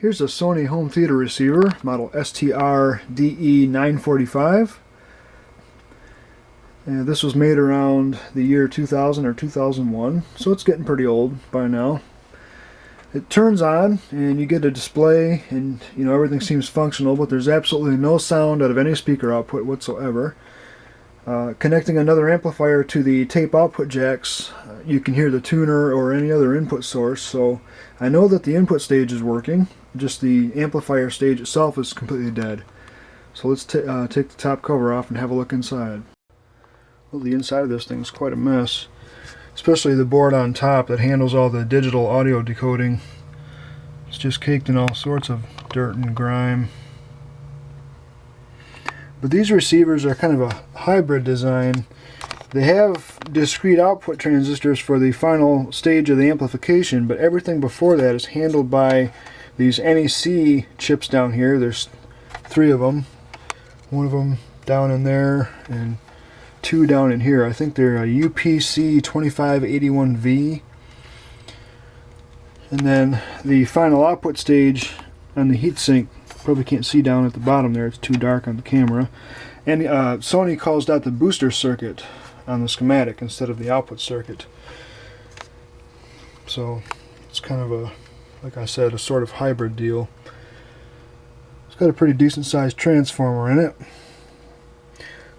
Here's a Sony home theater receiver, model STR-DE945. And this was made around the year 2000 or 2001, so it's getting pretty old by now. It turns on and you get a display and everything seems functional, but there's absolutely no sound out of any speaker output whatsoever. Connecting another amplifier to the tape output jacks, you can hear the tuner or any other input source, so I know that the input stage is working, just the amplifier stage itself is completely dead. So let's take the top cover off and have a look inside. Well, the inside of this thing is quite a mess, especially the board on top that handles all the digital audio decoding. It's just caked in all sorts of dirt and grime. But these receivers are kind of a hybrid design. They have discrete output transistors for the final stage of the amplification, but everything before that is handled by these NEC chips down here. There's 3 of them. One of them down in there and 2 down in here. I think they're a UPC2581V. And then the final output stage on the heatsink, probably can't see down at the bottom there, it's too dark on the camera. And Sony calls that the booster circuit on the schematic instead of the output circuit. So it's kind of a, like I said, a sort of hybrid deal. It's got a pretty decent sized transformer in it.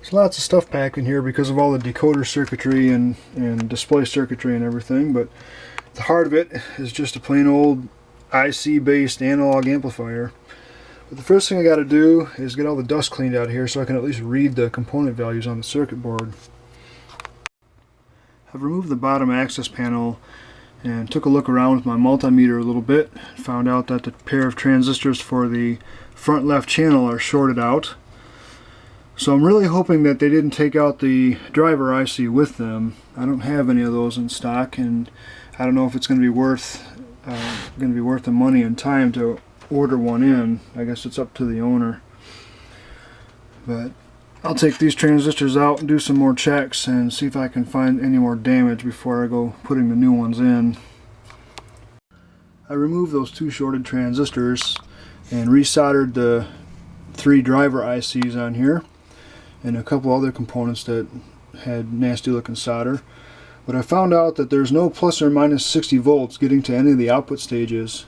There's lots of stuff packed in here because of all the decoder circuitry and display circuitry and everything, but the heart of it is just a plain old IC based analog amplifier. But the first thing I got to do is get all the dust cleaned out of here so I can at least read the component values on the circuit board. I've removed the bottom access panel and took a look around with my multimeter a little bit. Found out that the pair of transistors for the front left channel are shorted out. So I'm really hoping that they didn't take out the driver IC with them. I don't have any of those in stock, and I don't know if it's going to be worth the money and time to order one in. I guess it's up to the owner. But I'll take these transistors out and do some more checks and see if I can find any more damage before I go putting the new ones in. I removed those 2 shorted transistors and resoldered the 3 driver ICs on here and a couple other components that had nasty looking solder. But I found out that there's no plus or minus 60 volts getting to any of the output stages.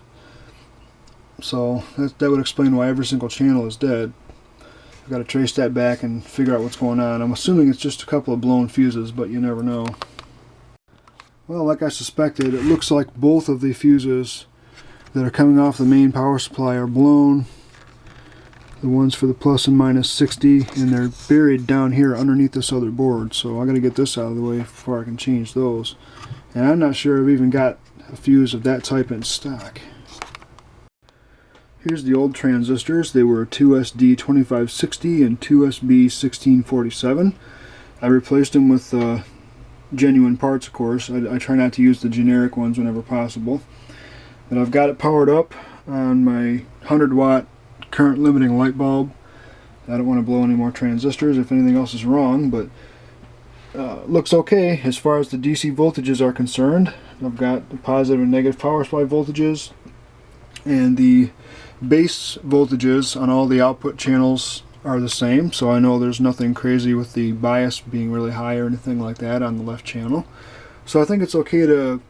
So that would explain why every single channel is dead. I've got to trace that back and figure out what's going on. I'm assuming it's just a couple of blown fuses, but you never know. Well, like I suspected, it looks like both of the fuses that are coming off the main power supply are blown. The ones for the plus and minus 60, and they're buried down here underneath this other board. So I got to get this out of the way before I can change those. And I'm not sure I've even got a fuse of that type in stock. Here's the old transistors. They were 2SD2560 and 2SB1647. I replaced them with genuine parts, of course. I try not to use the generic ones whenever possible. But I've got it powered up on my 100-watt current limiting light bulb. I don't want to blow any more transistors if anything else is wrong, but looks okay as far as the DC voltages are concerned. I've got the positive and negative power supply voltages, and the base voltages on all the output channels are the same, so I know there's nothing crazy with the bias being really high or anything like that on the left channel. So I think it's okay to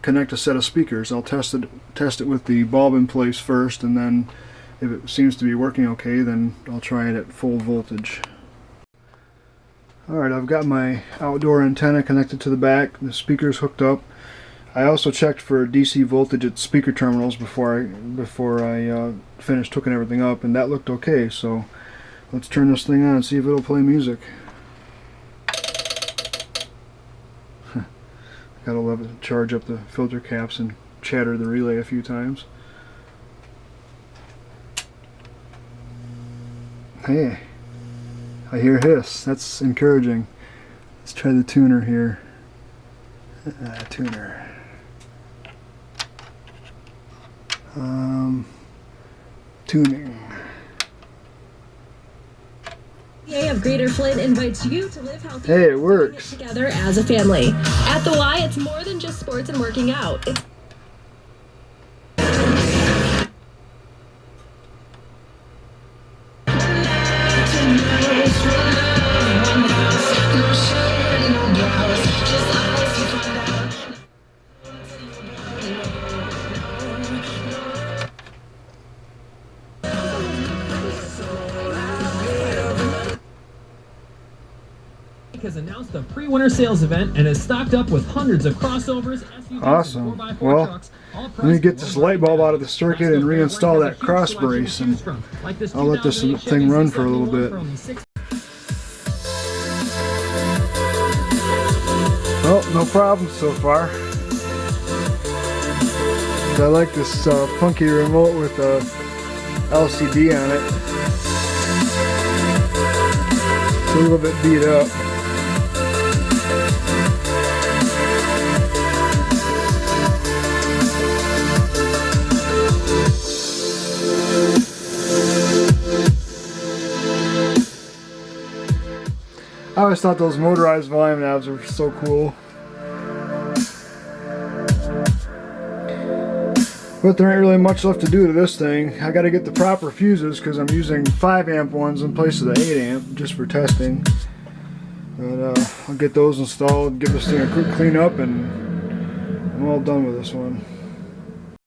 connect a set of speakers. I'll test it with the bulb in place first, and then if it seems to be working okay, then I'll try it at full voltage. Alright, I've got my outdoor antenna connected to the back, the speaker's hooked up. I also checked for DC voltage at speaker terminals before I finished hooking everything up, and that looked okay. So let's turn this thing on and see if it'll play music. Gotta love it. Charge up the filter caps and chatter the relay a few times. Hey, I hear hiss. That's encouraging. Let's try the tuner here. Tuner. Tuning. PA of Greater Flint invites you to live healthy. Hey, it works. Together as a family. At the Y, it's more than just sports and working out. has announced a pre-winter sales event and is stocked up with hundreds of crossovers, SUVs, Awesome. and 4x4 Well, trucks. let me get this light bulb out of the circuit and reinstall that cross brace, and I'll let this thing run for a little bit. Oh, no problem so far. I like this funky remote with a LCD on it. It's a little bit beat up. I always thought those motorized volume knobs were so cool. But there ain't really much left to do to this thing. I gotta get the proper fuses because I'm using 5 amp ones in place of the 8 amp just for testing. But I'll get those installed, give this thing a quick clean up, and I'm all done with this one.